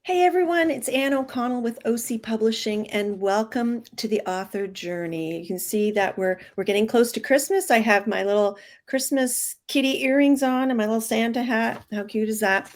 Hey everyone, it's Ann O'Connell with OC Publishing and welcome to the author journey. You can see that we're getting close to Christmas. I have my little Christmas kitty earrings on and my little Santa hat. How cute is that?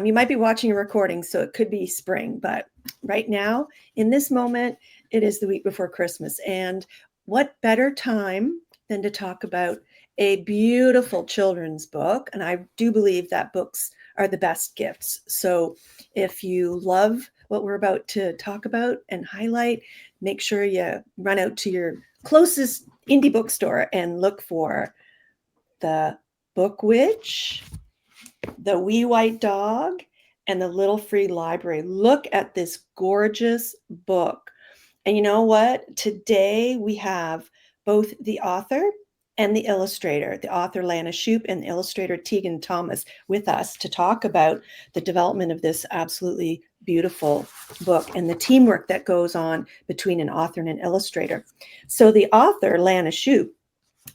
You might be watching a recording, so it could be spring, but right now, in this moment, it is the week before Christmas. And what better time than to talk about a beautiful children's book? And I do believe that books are the best gifts. So if you love what we're about to talk about and highlight, make sure you run out to your closest indie bookstore and look for The Book Witch, The Wee White Dog, and The Little Free Library. Look at this gorgeous book. And you know what? Today we have both the author and the illustrator, the author Lana Shupe and the illustrator Tegan Thomas, with us to talk about the development of this absolutely beautiful book and the teamwork that goes on between an author and an illustrator. So the author, Lana Shupe,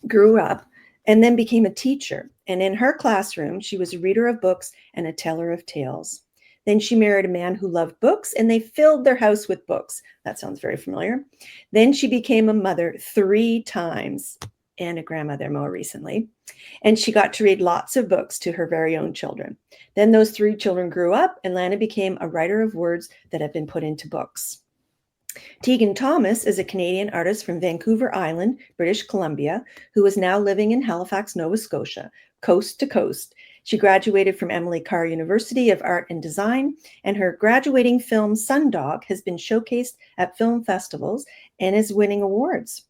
grew up and then became a teacher. And in her classroom, she was a reader of books and a teller of tales. Then she married a man who loved books and they filled their house with books. That sounds very familiar. Then she became a mother 3 times and a grandmother more recently. And she got to read lots of books to her very own children. Then those 3 children grew up and Lana became a writer of words that have been put into books. Tegan Thomas is a Canadian artist from Vancouver Island, British Columbia, who is now living in Halifax, Nova Scotia, coast to coast. She graduated from Emily Carr University of Art and Design, and her graduating film Sundog has been showcased at film festivals and is winning awards.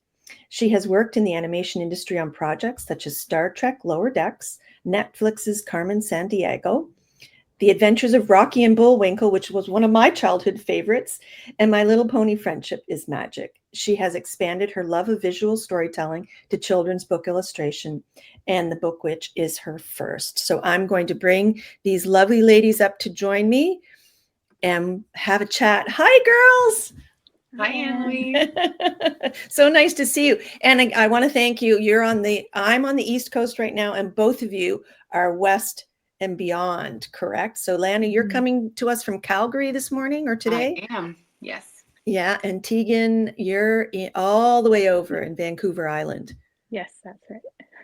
She has worked in the animation industry on projects such as Star Trek Lower Decks, Netflix's Carmen Sandiego, The Adventures of Rocky and Bullwinkle, which was one of my childhood favorites, and My Little Pony Friendship is Magic. She has expanded her love of visual storytelling to children's book illustration, and The Book Witch is her first. So I'm going to bring these lovely ladies up to join me and have a chat. Hi, girls. Hi, Anne-Louise. So nice to see you. And I want to thank you. I'm on the East Coast right now, and both of you are West and beyond, correct? So Lana, you're coming to us from Calgary this morning or today? I am, yes. Yeah, and Tegan, you're all the way over in Vancouver Island. Yes, that's right.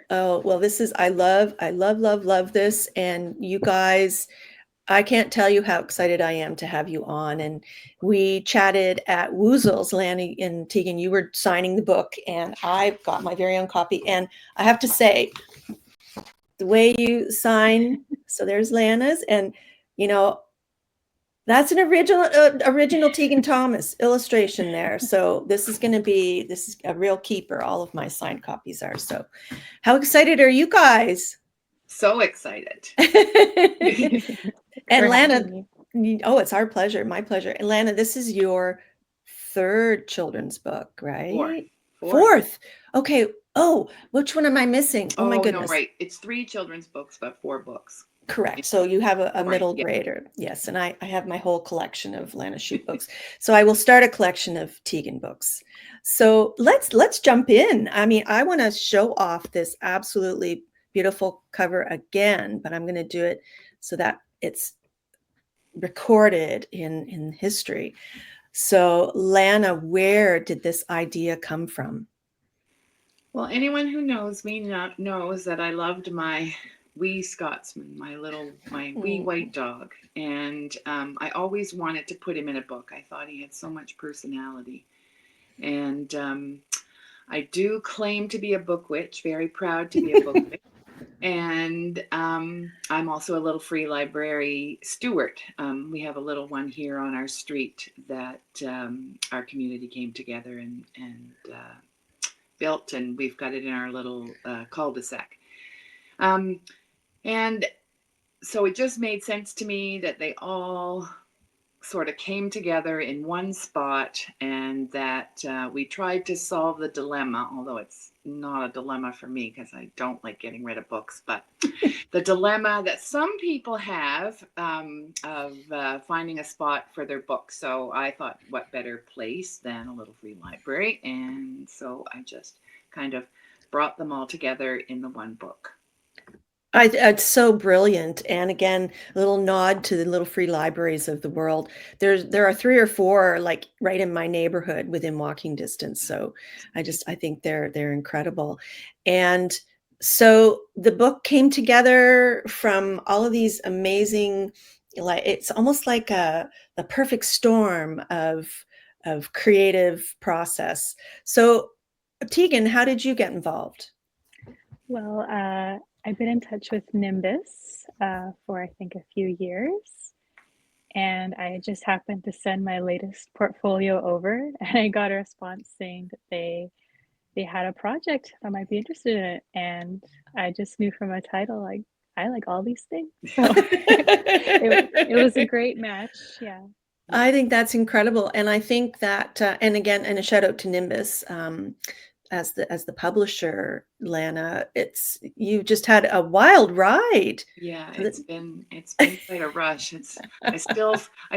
Oh, well, I love this. And you guys, I can't tell you how excited I am to have you on. And we chatted at Woozles, Lana and Tegan, you were signing the book and I've got my very own copy. And I have to say, the way you sign, so there's Lana's, and that's an original Tegan Thomas illustration there. So this is a real keeper. All of my signed copies are. So how excited are you guys? So excited. And Lana, oh, it's our pleasure, my pleasure. And Lana, this is your 3rd children's book, right? Fourth. Okay. Oh, which one am I missing? Oh my goodness. No, right. It's 3 children's books, but 4 books. Correct. So you have a middle grader. Yes. And I have my whole collection of Lana Shupe books. So I will start a collection of Tegan books. So let's jump in. I mean, I want to show off this absolutely beautiful cover again, but I'm going to do it so that it's recorded in history. So Lana, where did this idea come from? Well, anyone who knows me knows that I loved my wee Scotsman, my wee white dog. And I always wanted to put him in a book. I thought he had so much personality. And I do claim to be a book witch, very proud to be a book witch. And I'm also a little free library steward. We have a little one here on our street that our community came together and built, and we've got it in our little cul-de-sac. And so it just made sense to me that they all sort of came together in one spot, and that we tried to solve the dilemma, although it's not a dilemma for me because I don't like getting rid of books, but the dilemma that some people have of finding a spot for their books. So I thought, what better place than a little free library? And so I just kind of brought them all together in the one book. It's so brilliant, and again, a little nod to the little free libraries of the world. There are 3 or 4, like, right in my neighborhood within walking distance, so I think they're incredible, and so the book came together from all of these amazing, like, it's almost like the perfect storm of creative process. So, Tegan, how did you get involved? Well, I've been in touch with Nimbus for I think a few years, and I just happened to send my latest portfolio over, and I got a response saying that they had a project that might be interested in it, and I just knew from a title like I like all these things, so it was a great match. Yeah. I think that's incredible, and I think that, and again, and a shout out to Nimbus, as the publisher, Lana. It's you just had a wild ride. Yeah, it's been quite a rush. I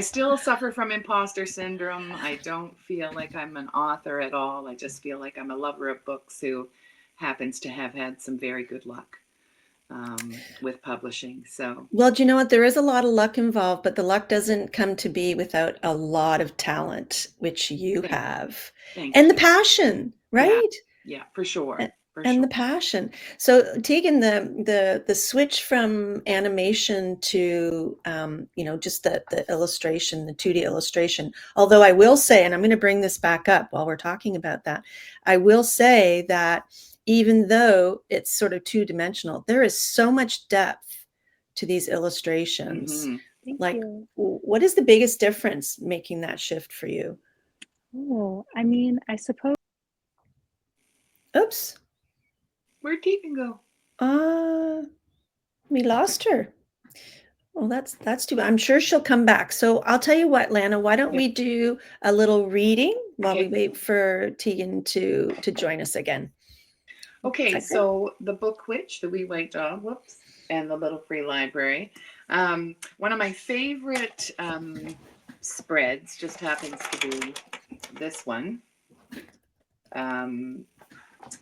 still suffer from imposter syndrome. I don't feel like I'm an author at all. I just feel like I'm a lover of books who happens to have had some very good luck with publishing. So Well, do you know what? There is a lot of luck involved, but the luck doesn't come to be without a lot of talent, which you thank you. have, Thank and the you. passion, Yeah, right? yeah, for sure. For And sure. the passion. So, Tegan, the switch from animation to just the illustration, the 2D illustration. Although I will say, and I'm going to bring this back up while we're talking about that, I will say that even though it's sort of two-dimensional, there is so much depth to these illustrations. Hmm. Thank Like, you. what is the biggest difference making that shift for you? Oh, I mean, I suppose. Oops. Where'd Tegan go? We lost her. Well, that's too bad. I'm sure she'll come back. So I'll tell you what, Lana, why don't Yeah. we do a little reading while we Okay. wait for Tegan to join us again? Okay, Okay. so the book Witch, the Wee White Dog, whoops, and the Little Free Library. One of my favorite spreads just happens to be this one. And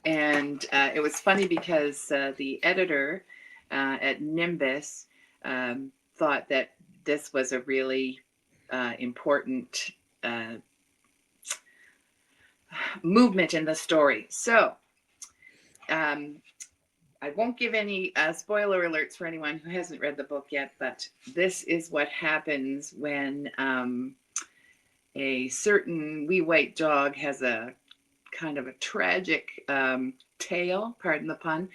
it was funny because the editor at Nimbus thought that this was a really important movement in the story. So I won't give any spoiler alerts for anyone who hasn't read the book yet, but this is what happens when a certain wee white dog has a kind of a tragic tale, pardon the pun,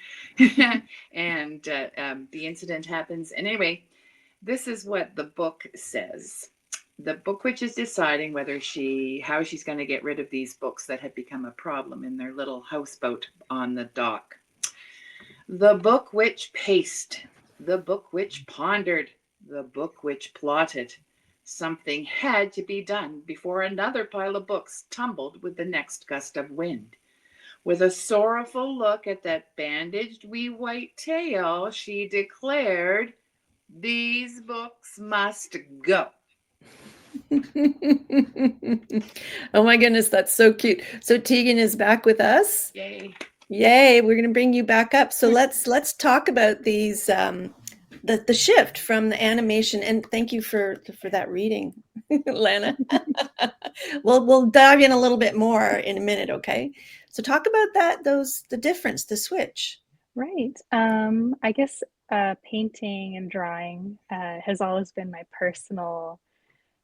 and the incident happens. And anyway, this is what the book says. The book witch is deciding how she's going to get rid of these books that have become a problem in their little houseboat on the dock. The book witch paced, the book witch pondered, the book witch plotted. Something had to be done before another pile of books tumbled with the next gust of wind. With a sorrowful look at that bandaged wee white tail, she declared, "These books must go." Oh my goodness, that's so cute. So Tegan is back with us. Yay. Yay, we're going to bring you back up. So let's talk about these the shift from the animation, and thank you for that reading, Lana. We'll dive in a little bit more in a minute, okay? So talk about the difference, the switch. Right. I guess painting and drawing has always been my personal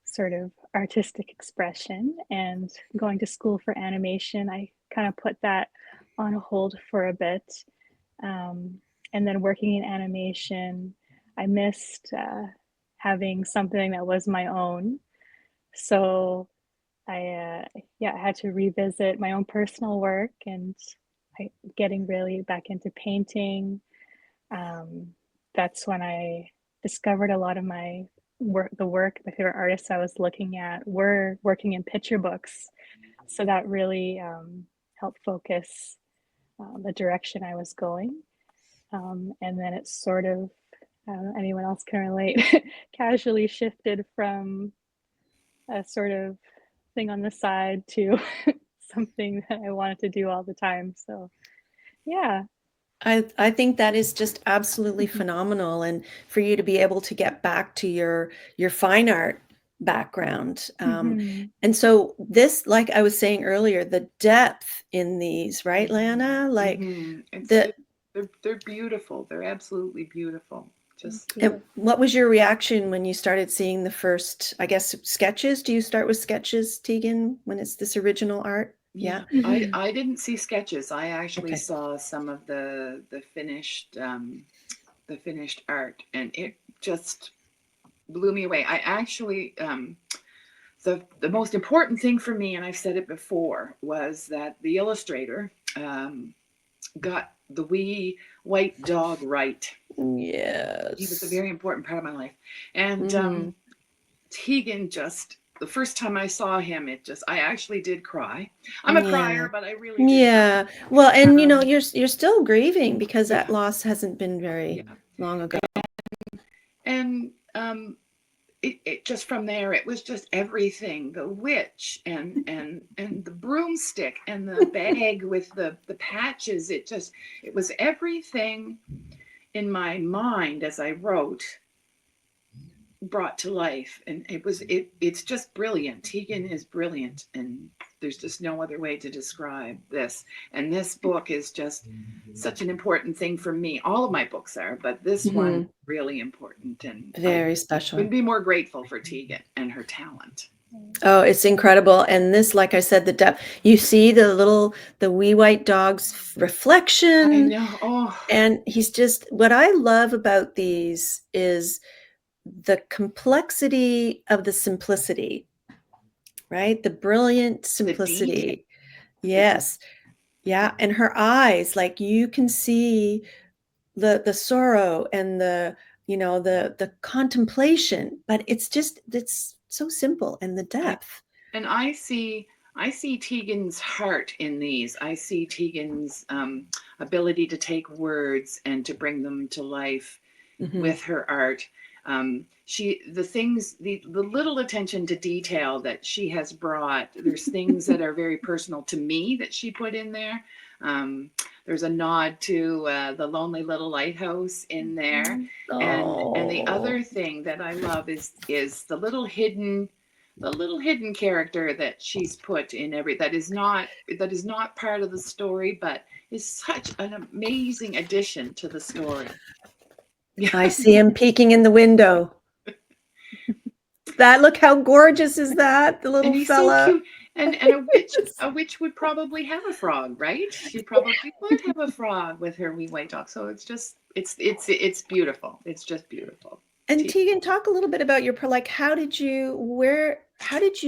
sort of artistic expression. And going to school for animation, I kind of put that on hold for a bit. And then working in animation, I missed having something that was my own. So I had to revisit my own personal work and getting really back into painting. That's when I discovered a lot of my my favorite artists I was looking at were working in picture books. So that really helped focus the direction I was going. And then it sort of, I don't know, anyone else can relate, casually shifted from a sort of thing on the side to something that I wanted to do all the time. So, yeah. I think that is just absolutely phenomenal, and for you to be able to get back to your fine art background. Mm-hmm. And so this, like I was saying earlier, the depth in these, right, Lana? Like It's the just they're beautiful. They're absolutely beautiful. Thank Just and you. what was your reaction when you started seeing the first, I guess, sketches? Do you start with sketches, Tegan, when it's this original art? yeah, Yeah. Mm-hmm. I didn't see sketches. I actually Okay. saw some of the finished art, and it just blew me away. I actually the most important thing for me, and I've said it before, was that the illustrator got the wee white dog right. He was a Yes. very important part of my life, and Hmm. Tegan just. The first time I saw him, I actually did cry. I'm a Yeah. crier, but I really did Yeah. cry. Well, and you know, Um, you're still grieving because yeah, that loss hasn't been very yeah. long ago. And it just from there it was just everything, the witch and the broomstick and the bag with the patches. It was everything in my mind as I wrote brought to life, and it's just brilliant. Tegan is brilliant, and there's just no other way to describe this. And this book is just such an important thing for me. All of my books are, but this one is Hmm. really important, and I Very special. couldn't be more grateful for Tegan and her talent. Oh, it's incredible. And this, like I said, the depth, you see the wee white dog's I reflection. know. Oh, And he's just, what I love about these is the complexity of the simplicity, right? The brilliant the detail. simplicity. The de- Yes. Yeah. And her eyes, like you can see the sorrow and the contemplation, but it's so simple, and the I depth. and I see Tegan's heart in these. I see Tegan's ability to take words and to bring them to life Hmm. with her art. The little attention to detail that she has brought. There's things that are very personal to me that she put in there. Um, there's a nod to the lonely little lighthouse in there, and the Oh, other thing that I love is the little hidden character that she's put in every that is not part of the story, but is such an amazing addition to the story. Yeah. I see him peeking in the window. That, look how gorgeous is that, the And little he's so fella. cute. And a witch would probably have a frog, right? She probably would have a frog with her wee white dog. So it's beautiful. It's just beautiful. And Tegan, talk a little bit about like, how did you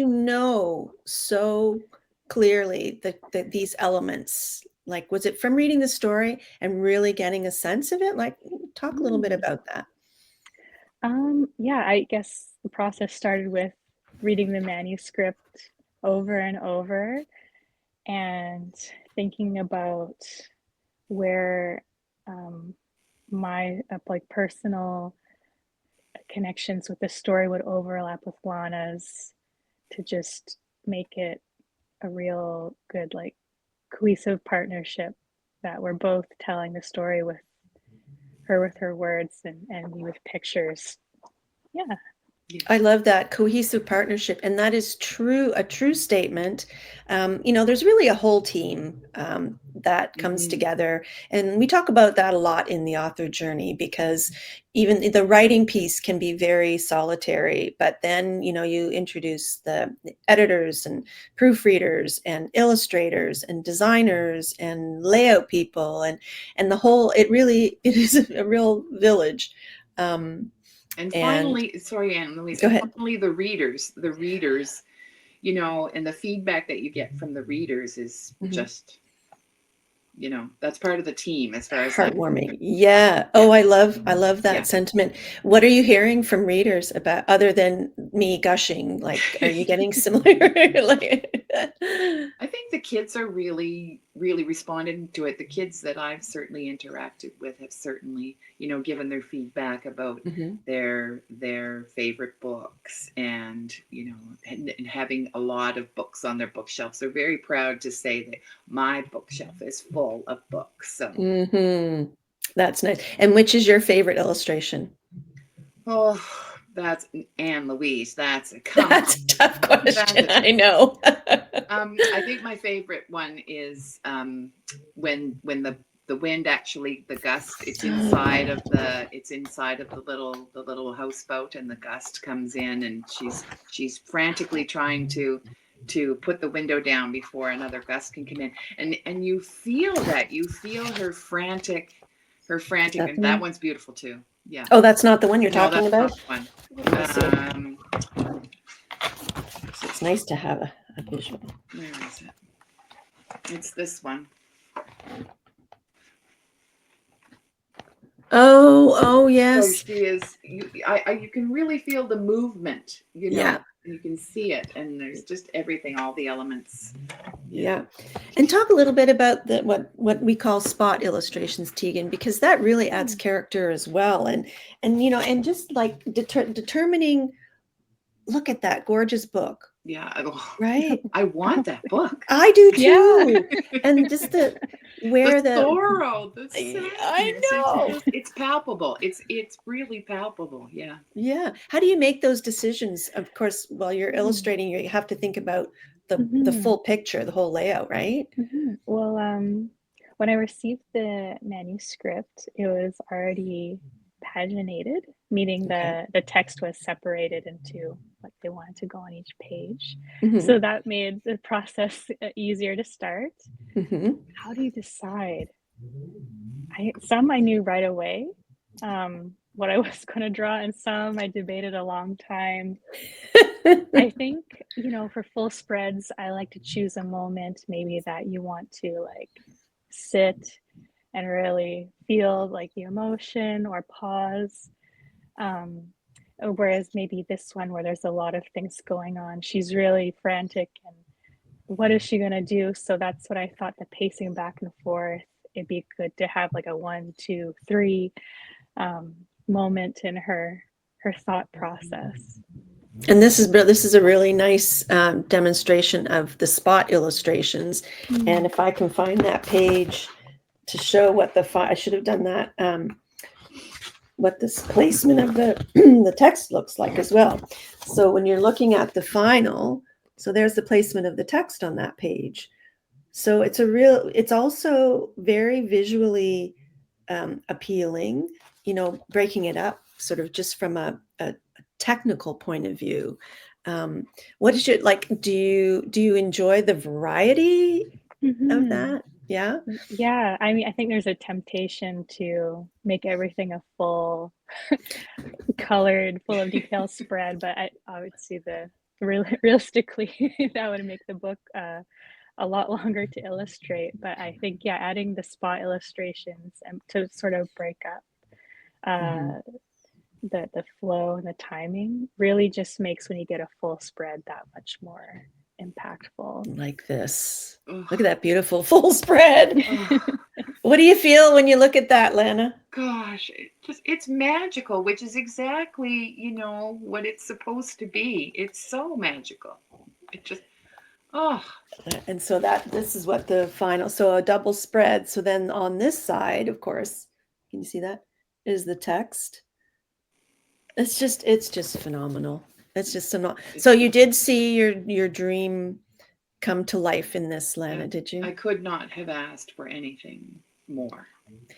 know so clearly that these elements, like, was it from reading the story and really getting a sense of it? Like, talk a little bit Mm. about that. Yeah, I guess the process started with reading the manuscript over and over and thinking about where um, my like personal connections with the story would overlap with Lana's to just make it a real good, like, cohesive partnership that we're both telling the story with her words and me with pictures. Yeah. I love that cohesive partnership, and that is a true statement. There's really a whole team that comes Mm-hmm. together, and we talk about that a lot in the author journey because even the writing piece can be very solitary, but then you introduce the editors and proofreaders and illustrators and designers and layout people and the whole. It is a real village. Um, And and finally, sorry, Anne Louise, go and ahead. finally the readers, and the feedback that you get from the readers is Mhm. just, that's part of the team as far as I'm Heartwarming. Yeah. yeah, Oh, I love yeah. that sentiment. What are you hearing from readers about, other than me gushing? Like, are you getting similar? Like, I think the kids are really, really responded to it. The kids that I've certainly interacted with have certainly, given their feedback about their favorite books, and and having a lot of books on their bookshelves. They're very proud to say that my bookshelf is full of books. So That's nice. And which is your favorite illustration? oh, that's Anne Louise. That's a That's a tough question. I know. I think my favorite one is when the wind actually, the gust, it's inside of the little houseboat, and the gust comes in, and she's frantically trying to put the window down before another gust can come in, and you feel her frantic, and that one's beautiful too. Yeah. Oh, that's not the one you're talking about? Not the one. So it's nice to have a visual. Where is it? It's this one. Oh, yes. So she is. You can really feel the movement. Yeah. You can see it, and there's just everything, all the elements. Yeah. And talk a little bit about what we call spot illustrations, Tegan, because that really adds character as well. And just like determining, look at that gorgeous book. Yeah. Right. I want that book. I do too. Yeah. And just the sorrow. I know. It's palpable. It's really palpable. Yeah. Yeah. How do you make those decisions? Of course, while you're illustrating, you have to think about the full picture, the whole layout, right? Well, when I received the manuscript, it was already paginated, meaning the text was separated into what they wanted to go on each page. So that made the process easier to start. How do you decide? Some I knew right away what I was going to draw, and some I debated a long time. I think, for full spreads, I like to choose a moment maybe that you want to like sit and really feel like the emotion, or pause. Whereas maybe this one, where there's a lot of things going on, she's really frantic, and what is she going to do? So that's what I thought, the pacing back and forth, it'd be good to have like a 1, 2, 3 moment in her thought process. And this is a really nice demonstration of the spot illustrations. And if I can find that page to show what I should have done that, what this placement of the text looks like as well. So when you're looking at the final, so there's the placement of the text on that page. So it's also very visually appealing, breaking it up sort of just from a technical point of view. What is your, like, do you enjoy the variety of that? Yeah. I mean, I think there's a temptation to make everything a full colored, full of detail spread, but I would see realistically that would make the book a lot longer to illustrate. But I think adding the spot illustrations and to sort of break up the flow and the timing really just makes, when you get a full spread, that much more impactful. Like this. Look at that beautiful full spread. What do you feel when you look at that, Lana? Gosh, it's magical, which is exactly, what it's supposed to be. It's so magical. It just, And so this is what the final, so a double spread. So then on this side, of course, can you see that? Is the text. It's just phenomenal. It's just phenomenal. So you did see your dream come to life in this, Lana, did you? I could not have asked for anything more.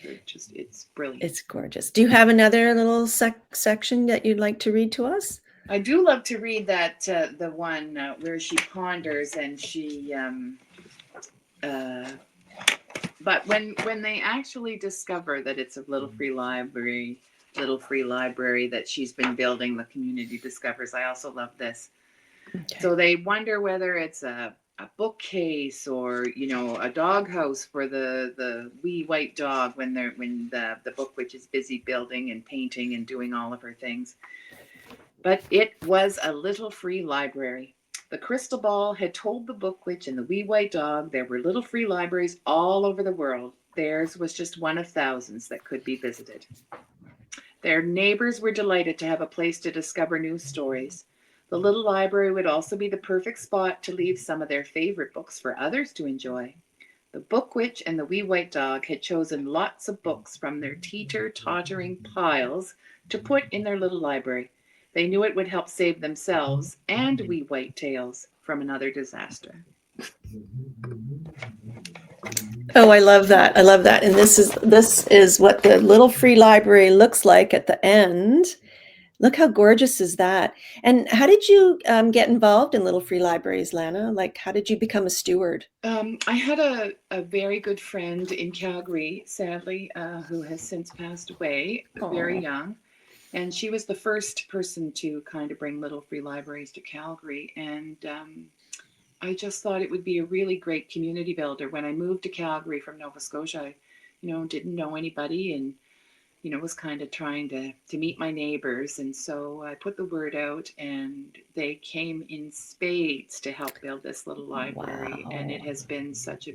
It's brilliant. It's gorgeous. Do you have another little section that you'd like to read to us? I do love to read that, the one where she ponders, and she, but when they actually discover that it's a little free library that she's been building, the community discovers. I also love this. Okay. So they wonder whether it's a bookcase or a doghouse for the wee white dog when the book witch is busy building and painting and doing all of her things. But it was a little free library. The crystal ball had told the book witch and the wee white dog there were little free libraries all over the world. Theirs was just one of thousands that could be visited. Their neighbors were delighted to have a place to discover new stories. The little library would also be the perfect spot to leave some of their favorite books for others to enjoy. The book witch and the wee white dog had chosen lots of books from their teeter-tottering piles to put in their little library. They knew it would help save themselves and wee white tails from another disaster. Oh, I love that. I love that. And this is what the little free library looks like at the end. Look how gorgeous is that. And how did you get involved in little free libraries, Lana? Like, how did you become a steward? I had a very good friend in Calgary, sadly, who has since passed away, very young. And she was the first person to kind of bring little free libraries to Calgary. And I just thought it would be a really great community builder. When I moved to Calgary from Nova Scotia, I, didn't know anybody and, was kind of trying to meet my neighbors. And so I put the word out and they came in spades to help build this little library. Wow. And it has been such a...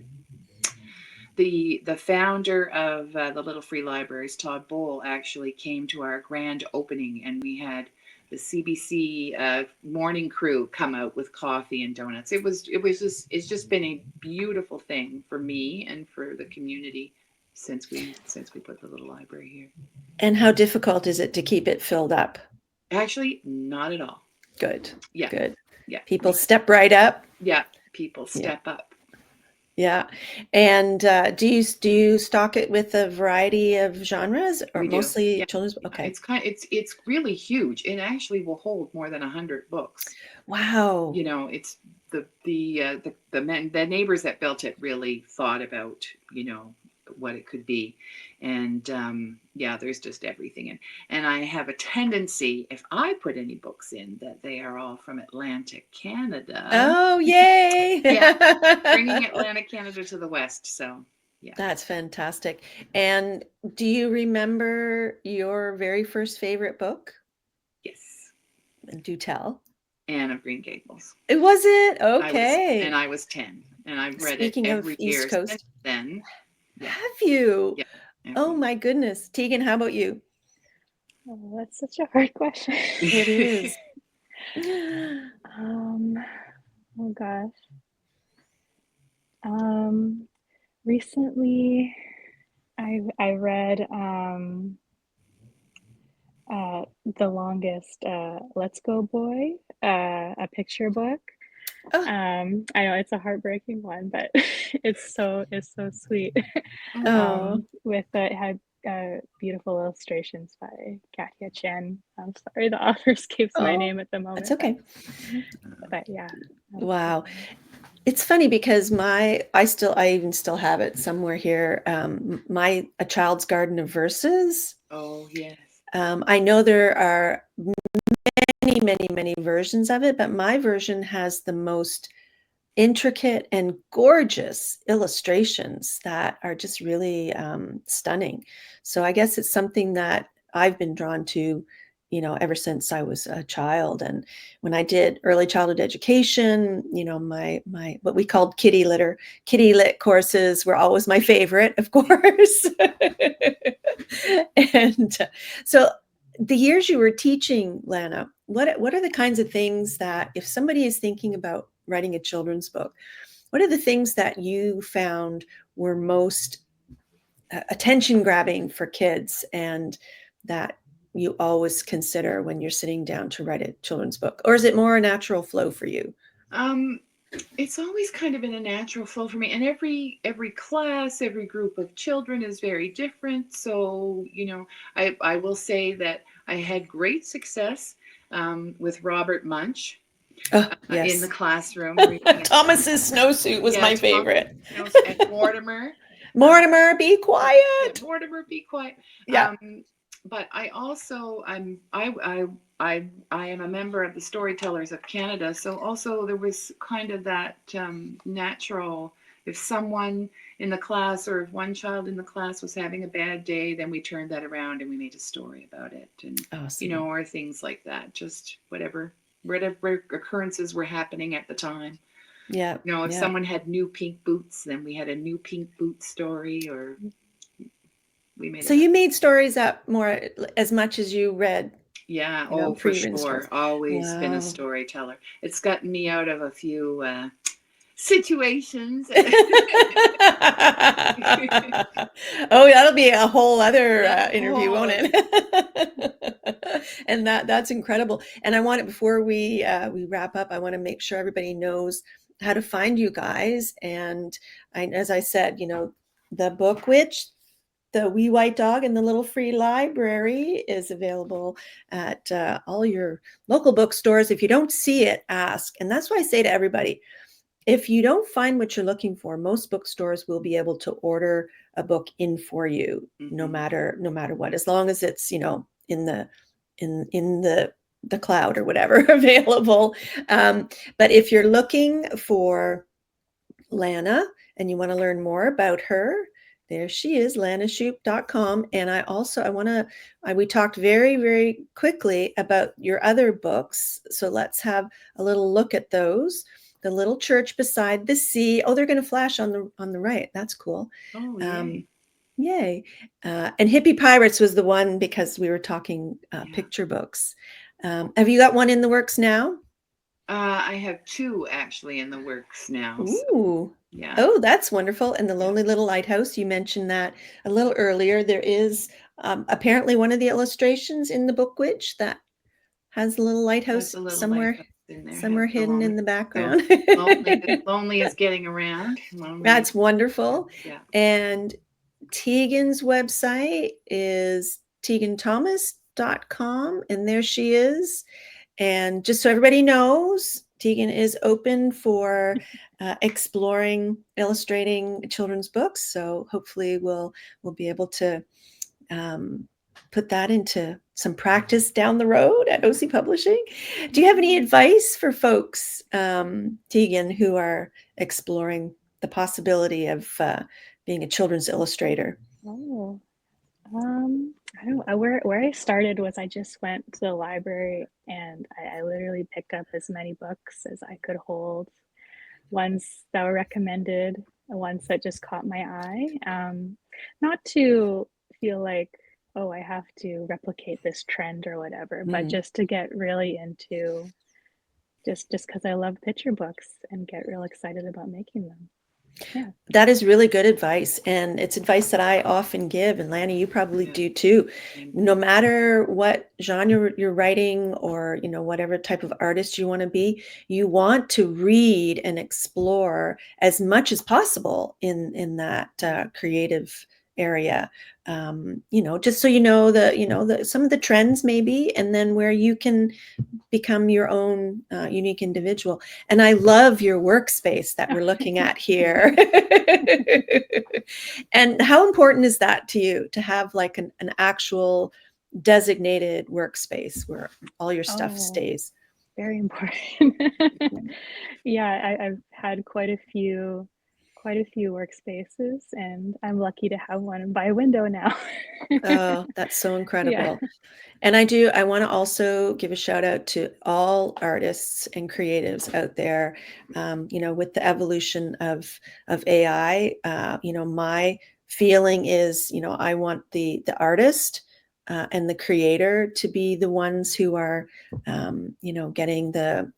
The founder of the Little Free Libraries, Todd Bowl, actually came to our grand opening, and we had the CBC morning crew come out with coffee and donuts. It's just been a beautiful thing for me and for the community since we put the little library here. And how difficult is it to keep it filled up? Actually, not at all. Good. Yeah. Good. Yeah. People step right up. Yeah. People step up. Yeah. And do you stock it with a variety of genres or mostly children's? Okay. It's really huge. It actually will hold more than 100 books. Wow. It's the neighbors that built it really thought about, what it could be. And there's just everything in. And I have a tendency, if I put any books in, that they are all from Atlantic Canada. Oh, yay. Bringing Atlantic Canada to the west. So yeah. That's fantastic. And do you remember your very first favorite book? Yes. Do tell. Anne of Green Gables. It was it? Okay. I was 10, and I've read Speaking it every of year East Coast. since then. Yeah. Have you? Yeah. Oh my goodness. Tegan, how about you? Oh, that's such a hard question. It is. Oh gosh. Recently I read The Longest Let's Go Boy, a picture book. Oh. I know it's a heartbreaking one, but it's so sweet. Oh. It had beautiful illustrations by 𝐃𝐨𝐬𝐿. I'm sorry, the author escapes my name at the moment. That's okay. But yeah. Wow. It's funny because I even still have it somewhere here. A Child's Garden of Verses. Oh yes. I know there are many versions of it, but my version has the most intricate and gorgeous illustrations that are just really stunning. So I guess it's something that I've been drawn to, ever since I was a child. And when I did early childhood education, my what we called kitty lit courses were always my favorite, of course. And so the years you were teaching, Lana, what are the kinds of things that, if somebody is thinking about writing a children's book, what are the things that you found were most attention grabbing for kids and that you always consider when you're sitting down to write a children's book? Or is it more a natural flow for you? It's always kind of been a natural flow for me, and every class, every group of children is very different. So I will say that I had great success with Robert Munch. Yes. In the classroom. Thomas's snowsuit was my favorite. And Mortimer. Mortimer, be quiet. Mortimer, be quiet. Yeah. But I also I am a member of the Storytellers of Canada, so also there was kind of that natural. If someone in the class, or if one child in the class was having a bad day, then we turned that around and we made a story about it, and awesome. Or things like that. Just whatever whatever occurrences were happening at the time. Yeah. You know, if Yeah. someone had new pink boots, then we had a new pink boot story, or we made So it up. you made stories up more as much as you read, Yeah, you know, oh, for pre-written sure. stories. Always been a Wow. storyteller. It's gotten me out of a few situations. Oh, that'll be a whole other interview, won't Oh, it? And that's incredible. And I want it before we wrap up. I want to make sure everybody knows how to find you guys. And as I said, you know, the book Witch, the Wee White Dog, and the Little Free Library is available at all your local bookstores. If you don't see it, ask. And that's why I say to everybody, if you don't find what you're looking for, most bookstores will be able to order a book in for you, no matter what, as long as it's, you know, in the cloud or whatever available. But if you're looking for Lana and you want to learn more about her, there she is, 𝐿anashupe.com. And we talked very, very quickly about your other books. So let's have a little look at those. The Little Church Beside the Sea. Oh, they're going to flash on the right. That's cool. oh, yay. Yay. And Hippie Pirates was the one because we were talking picture books. Have you got one in the works now? I have two actually in the works now. So, Ooh. yeah. Oh, that's wonderful. And the Lonely Little Lighthouse, you mentioned that a little earlier. There is apparently one of the illustrations in the book Witch that has a little lighthouse There's a little somewhere lighthouse in there. hidden in the background. Lonely is getting around. Lonely. That's wonderful. Yeah. And Tegan's website is TeganThomas.com, and there she is. And just so everybody knows, Tegan is open for exploring illustrating children's books. So hopefully we'll be able to put that into some practice down the road at OC Publishing. Do you have any advice for folks, Tegan, who are exploring the possibility of being a children's illustrator? Oh, I don't know. Where I started was I just went to the library and I literally picked up as many books as I could hold. Ones that were recommended, ones that just caught my eye. Not to feel like, oh, I have to replicate this trend or whatever, but just to get really into just because I love picture books and get real excited about making them. Yeah. That is really good advice. And it's advice that I often give. And Lana, you probably do too. No matter what genre you're writing or, you know, whatever type of artist you want to be, you want to read and explore as much as possible in that creative area. You know, just so you know some of the trends maybe, and then where you can become your own unique individual. And I love your workspace that we're looking at here. And how important is that to you to have like an actual designated workspace where all your stuff stays? Very important. Yeah, I've had quite a few workspaces, and I'm lucky to have one by a window now. Oh, that's so incredible. Yeah. And I want to also give a shout out to all artists and creatives out there. You know, with the evolution of AI, you know, my feeling is, you know, I want the artist and the creator to be the ones who are, you know, getting the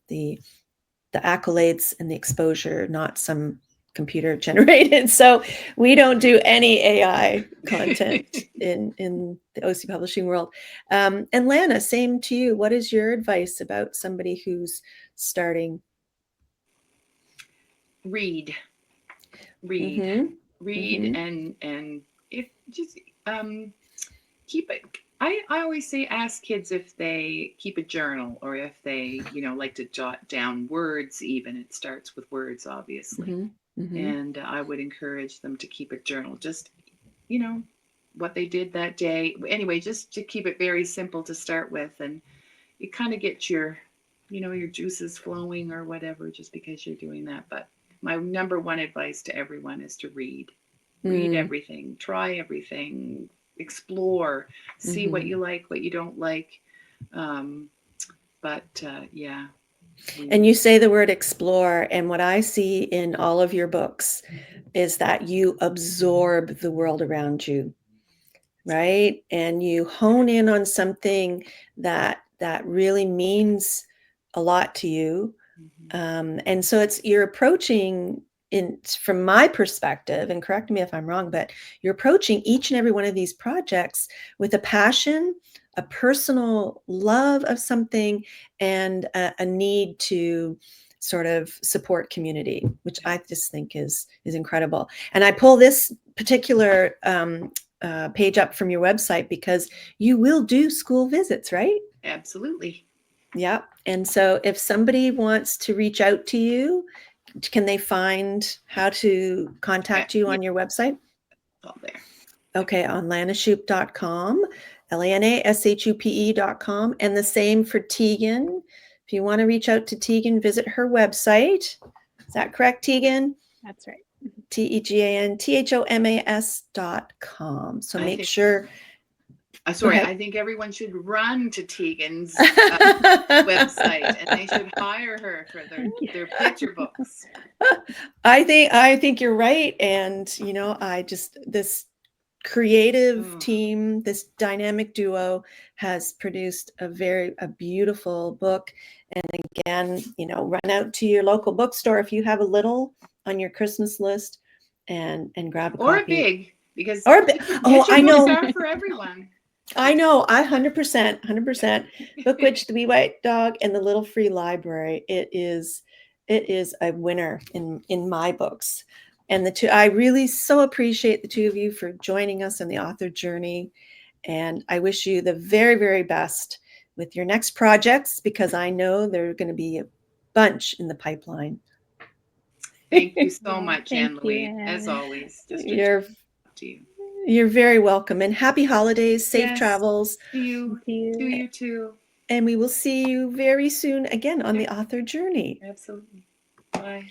accolades and the exposure, not some computer generated. So we don't do any AI content in the OC Publishing world. And Lana, same to you. What is your advice about somebody who's starting? Read, and if just keep it. I always say ask kids if they keep a journal or if they, you know, like to jot down words. Even it starts with words, obviously. And I would encourage them to keep a journal, just, you know, what they did that day. Anyway, just to keep it very simple to start with, and it kind of gets your, you know, your juices flowing or whatever, just because you're doing that. But my number one advice to everyone is to read everything, try everything, explore, see what you like, what you don't like. but yeah. And you say the word explore, and what I see in all of your books is that you absorb the world around you, right? And you hone in on something that really means a lot to you. And so you're approaching, from my perspective, and correct me if I'm wrong, but you're approaching each and every one of these projects with a passion, a personal love of something, and a need to sort of support community, which I just think is incredible. And I pull this particular page up from your website because you will do school visits, right? Absolutely. Yeah. And so if somebody wants to reach out to you, can they find how to contact you on your website? All there. Okay, on lanashupe.com, LANASHUPE.com, and the same for Tegan. If you want to reach out to Tegan, visit her website. Is that correct, Tegan? That's right. TEGANTHOMAS.com. So make sure. Sorry, I think everyone should run to Tegan's website, and they should hire her for their picture books. I think you're right, and this creative team, this dynamic duo, has produced a beautiful book. And again, run out to your local bookstore if you have a little on your Christmas list, and grab a copy. Or a big, because I know. Books are for everyone. I know, 100%. Bookwitch, the Wee White Dog, and the Little Free Library. It is a winner in my books. And I really so appreciate the two of you for joining us on the author journey. And I wish you the very, very best with your next projects, because I know there are going to be a bunch in the pipeline. Thank you so much, Anne-Louise, as always. Just to you. You're very welcome, and happy holidays, safe travels. To you too. And we will see you very soon again on the author journey. Absolutely. Bye.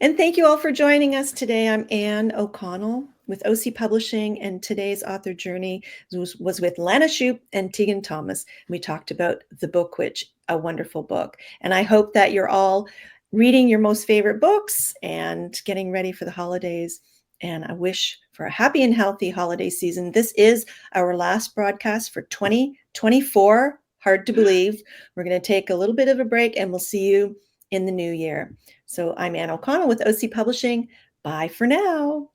And thank you all for joining us today. I'm Anne O'Connell with OC Publishing, and today's author journey was with Lana Shupe and Tegan Thomas. We talked about The Bookwitch, a wonderful book. And I hope that you're all reading your most favorite books and getting ready for the holidays. And I wish for a happy and healthy holiday season. This is our last broadcast for 2024. Hard to believe. We're going to take a little bit of a break, and we'll see you in the new year. So I'm Anne O'Connell with OC Publishing. Bye for now.